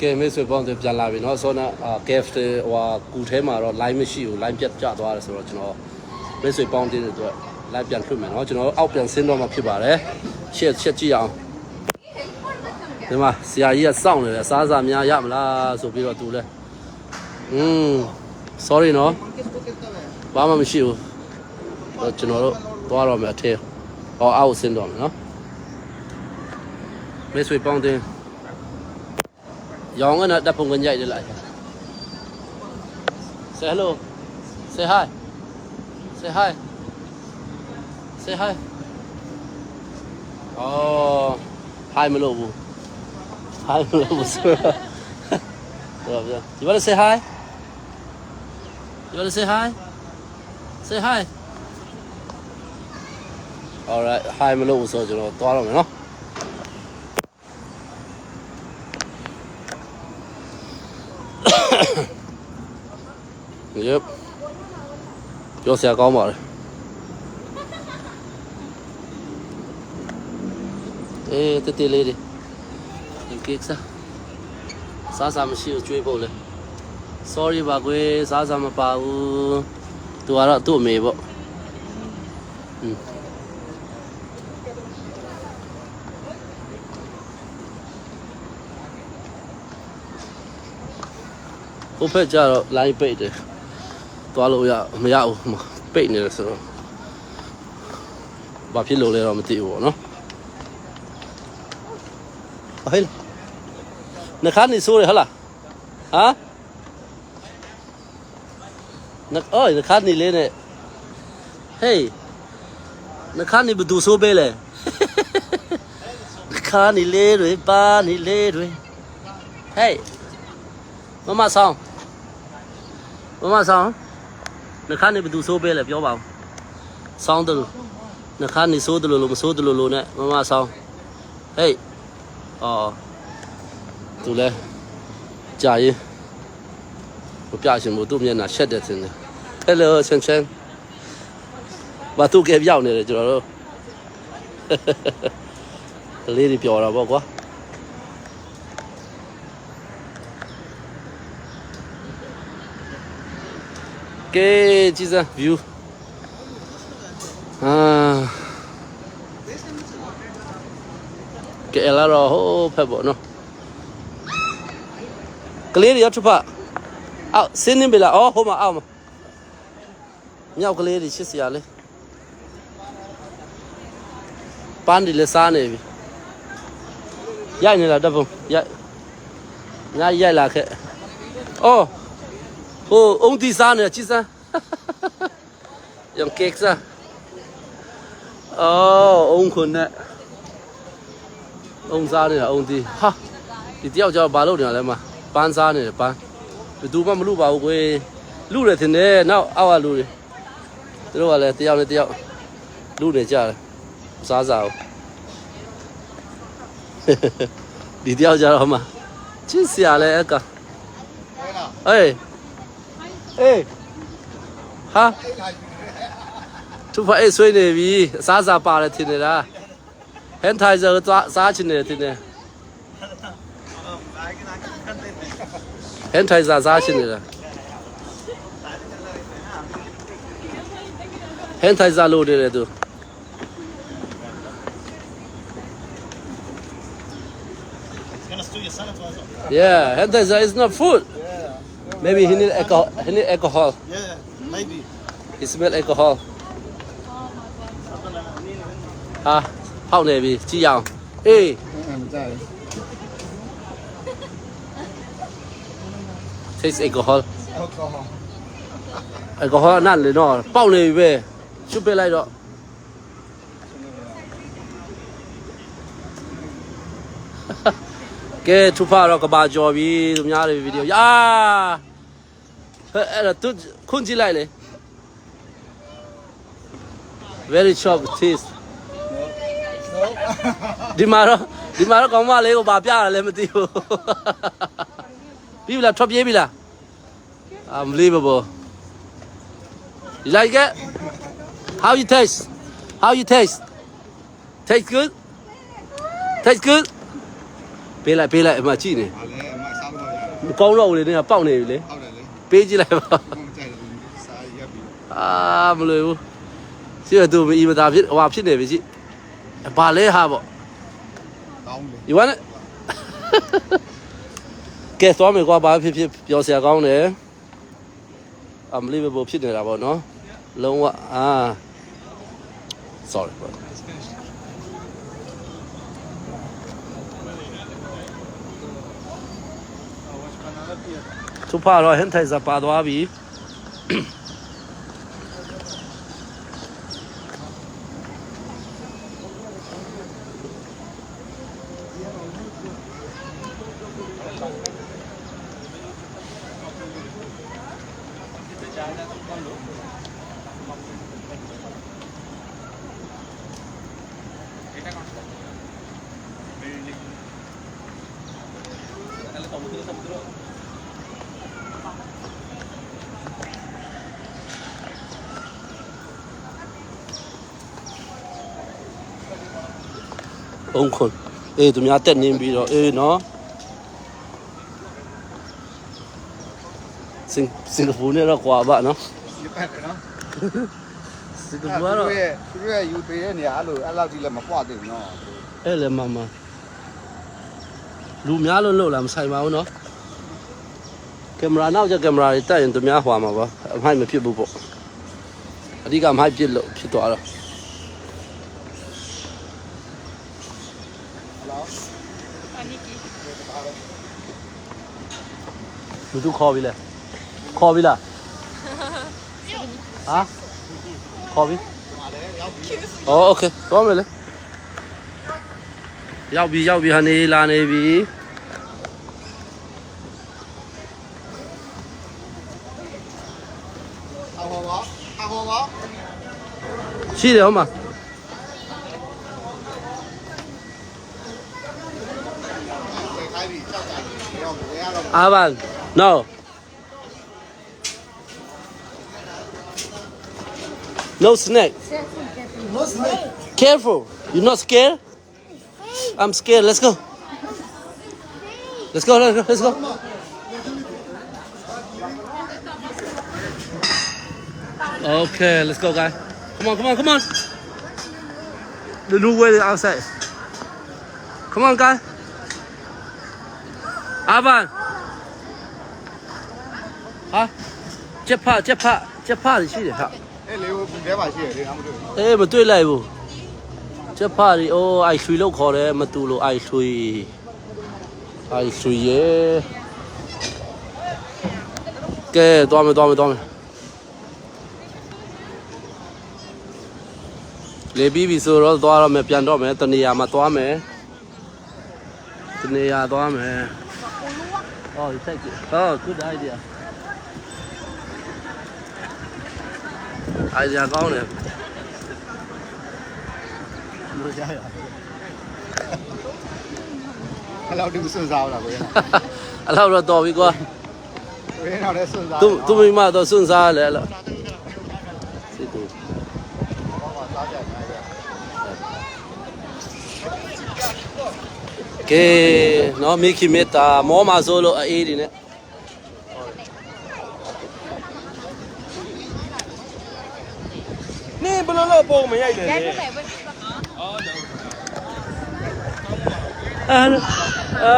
ကဲမိတ်ဆွေပေါင်းတွေပြန်လာပြီเนาะဆောနာကက်ဖ်ဟိုကူထဲမှာတော့ line မရှိဘူး line ပြတ်ကျသွားတယ်ဆိုတော့ကျွန်တော်မိတ်ဆွေပေါင်းတဲ့အတွက် line ပြန်လွှတ်မယ်เนาะကျွန်တော်အောက်ပြန်ဆင်းတော့မှဖြစ်ပါတယ်ချက်ကြည့်အောင်ဒီမှာဆရာကြီးကစောင့်နေတယ်စားစားများရမလားဆိုပြီးတော့သူလဲsorry เนาะဘာမှမရှိဘူးကျွန်တော်တို့သွားတော့မယ်အထဲအောက်ဆင်းတော့မယ်เนาะမိတ်ဆွေပေါင်းတဲ့ရောင်းကနဲ့တပ်ပုံကညိုက်တယ်လိုက် Say hello Say hi Say hi Say hi Oh Hi မလို့ဘူး Hi မလို့ဘူးဆိုတော့ You want to say hi You want to say hi Say hi Alright Hi မလို့ဘူးဆိုကျွန်တော်သွားတော့မယ်နော်Yep ပြောစရာကောင်းပါလေတေးလေးတွေဒီကိစ္စစားမရှိဘူးကျွေးဖို့လေ Sorry ပါကွယ်စားမပါဘူးသူကတော့သူ့အမေပေါ့ဟိုဖက်ကျတော့ line ပိတ်တယ်သွားလို့မရဘူးပိတ်နေတယ်ဆိုတော့ဘာဖြစ်လို့လဲတော့မသိဘူးပေါ့နော်ဟဲ့နှခါနေဆိုးရဟလားဟာနှခါနေလေးနဲ့ Hey နှခါနေဘသူဆိုးပေးလဲနှခါနေလေးတွေပါနေလေးတွေ Hey မမဆောင်နှခါနေဘသူဆိုးပေးလဲပြောပါဦးဆောင်းတယ်လို့နှခါနေဆိုးတယ်လို့မဆိုးတယ်လို့နဲ့မမဆောင် Hey အော်သူလဲကြာရင်မပြရှင်ဘူးသူ့မျက်နှာရှက်တယ်ထင်တယ် Hello ချန်ဘာသူကပြောင်းနေတယ်ကျွန်တော်တို့ကလေးတွေပြောတာပေါ့ကွာကဲကြည့်စမ်း view ကဲလာတော့ဟိုဖက်ပေါ့နော်ကလေးတွေရထဖအောက်ဆင်းနေပြီလားအော်ဟိုမှာအောက်မှာမြောက်ကလေးတွေချစ်စရာလေပန်းဒီလည်းစားနေပြီရိုက်နေလားတပ်ပုံရိုက်လာခဲ့အော်ဟိုအုံးတီစားနေချစ်စမ်းရောင်ကက်စားအော်အုံးခွန်းနဲ့အုံးစားနေတာအုံးတီဟာဒီတယောက်ကျတော့ဘာလုပ်နေရလဲမပန်းစားနေတယ်ပန်းဘယ်သူမှမလူပါဘူးကွယ်လူတယ်ထင်တယ်နောက်အောက်ကလူတွေသူတို့ကလည်းတယောက်နဲ့တယောက်လူနေကြတယ်စားအောင်ဒီတယောက်ကျတော့မှချစ်စရာလဲအကအေးဟာသူဖအေးဆွေးနေပြီစားပါတယ်ထင်နေတာဟန်ထိုင်ဇာစားချင်တယ်ထင်တယ်ဟန်ထိုင်ဇာစားချင်နေတာဟန်ထိုင်ဇာလို့တယ်သူYeah, hand sanitizer is not food. Maybe he need alcohol. Yeah, maybe. He smell alcohol. Ha, ဟောက်နေပြီကြည့်အောင်အေးမကြိုက် Taste alcohol นั่นเลยเนาะပေါက်နေပြီပဲရှုပ်ပစ်လိုက်တော့ကဲထူဖာတော့ကဘာကြော်ပြီသူများတွေဗီဒီယိုယာအဲ့ဒါသူခွန်ကြည့်လိုက်လေ Very sharp taste ဒီမှာတော့ကောင်မလေးကိုဗာပြရလဲမသိဘူးပြီးပြီလားထွက်ပြေးပြီလား Unbelievable You like it? How you taste? Taste good? Taste good? ပေးလိုက်အမကြည့်နေ ကောင်းတော့ဦးလေးနေပေါက်နေပြီလေ ဟုတ်တယ်လေ ပေးကြည့်လိုက်ပါ မကြိုက်ဘူးစာရပ်ပြီး အာမလို့ဘူးစီရသူအီမတာဖြစ်ဟွာဖြစ်နေပြီရှိဘာလဲဟာပေါ့ ကောင်းလေ ဒီဝမ်းနဲ့ကဲသွားမယ်ကွာဘာဖြစ်ဖြစ်ပြောစရာကောင်းတယ် unbelievable ဖြစ်နေတာပေါ့နော်လုံးဝsorry bro သူဖာတော့ဟန်ထိုင်စားပါသွားပြီအုံခွန်အေးသူများတက်နေပြီးတော့အေးနော်စင်ကာပူနဲ့တော့ကွာပါနော် ဒီပတ်တယ်နော် စင်ကာပူကတော့ သူရဲ့ယူပေးတဲ့နေရာအဲ့လောက်ကြီးလည်းမပွားသေးဘူးနော် အဲ့လေမမလူများလို့လားမဆိုင်ပါဘူးနော်ကင်မရာနောက်ကျကင်မရာတွေတက်ရင်သူများဟွာမှာပါအမိုက်မဖြစ်ဘူးပေါ့အဓိကမိုက်ဖြစ်လို့ဖြစ်သွားတော့လူတို့ခေါ်ပြီလေခေါ်ပြီလားဟာခေါ်ပြီအော်โอเคတော့မယ်လေရောက်ပြီဟာနေလာနေပြီအဟောပါ ရှိတယ်ဟုတ်မှာ ခိုင်းပြီးကြောက်တာရောဝယ်ရတော့ အာဘန် no no snake no snake careful you not scared I'm scared let's go okay let's go guys come on the new way outside come on guys Avan ဟာချက်ဖရှိတယ်ဟာ အဲ့လေဘူးထဲမှာရှိတယ်လေငါမတွေ့ဘူး အေးမတွေ့လိုက်ဘူးချက်ဖတွေအိုးအိုက်ရွှေလို့ခေါ်တယ်မတူလို့အိုက်ရွှေရေကဲသွားမယ်လေပြီးပြီဆိုတော့သွားရမယ်ပြန်တော့မယ်တနေရာမှာသွားမယ်Oh, you take it. Oh, good idea. Idea ကောင်းတယ်လို့ရရအဲ့လောက်ဒီစွန့်စားလားကိုရ အဲ့လောက်တော့တော်ပြီကွာ ကိုရတော့လည်းစွန့်စား သူမိမတော့စွန့်စားလဲအဲ့လိုစိတ်တူ ဘာမှစားကြညာရ ကဲနော်မိခင်မေတ္တာမောမှာဆိုလို့အေးတွေနဲ့နေဘယ်လိုပုံမရိုက်တယ်လေအာ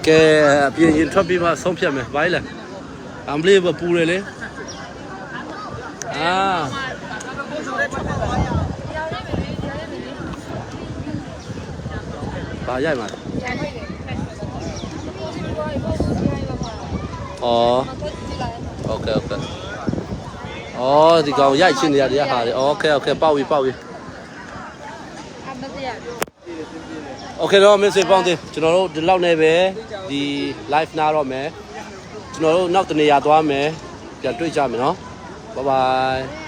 ကဲအပြင်ရင်ထွက်ပြီးမှဆုံးဖြတ်မယ်ဘိုင်းလားအမလေးပူတယ်လေအာဘာရိုက်မှာအော်โอเคအော်ဒီကောင်ရိုက်ချင်နေရတဲ့ဟာလေโอเคပေါက်ပြီโอเคတော့မင်းစေပေါင်းသေးကျွန်တော်တို့ဒီလောက်နဲ့ပဲဒီ live နားတော့မယ်ကျွန်တော်တို့နောက်တနေရာသွားမယ်ပြန်တွေ့ကြမယ်နော် bye bye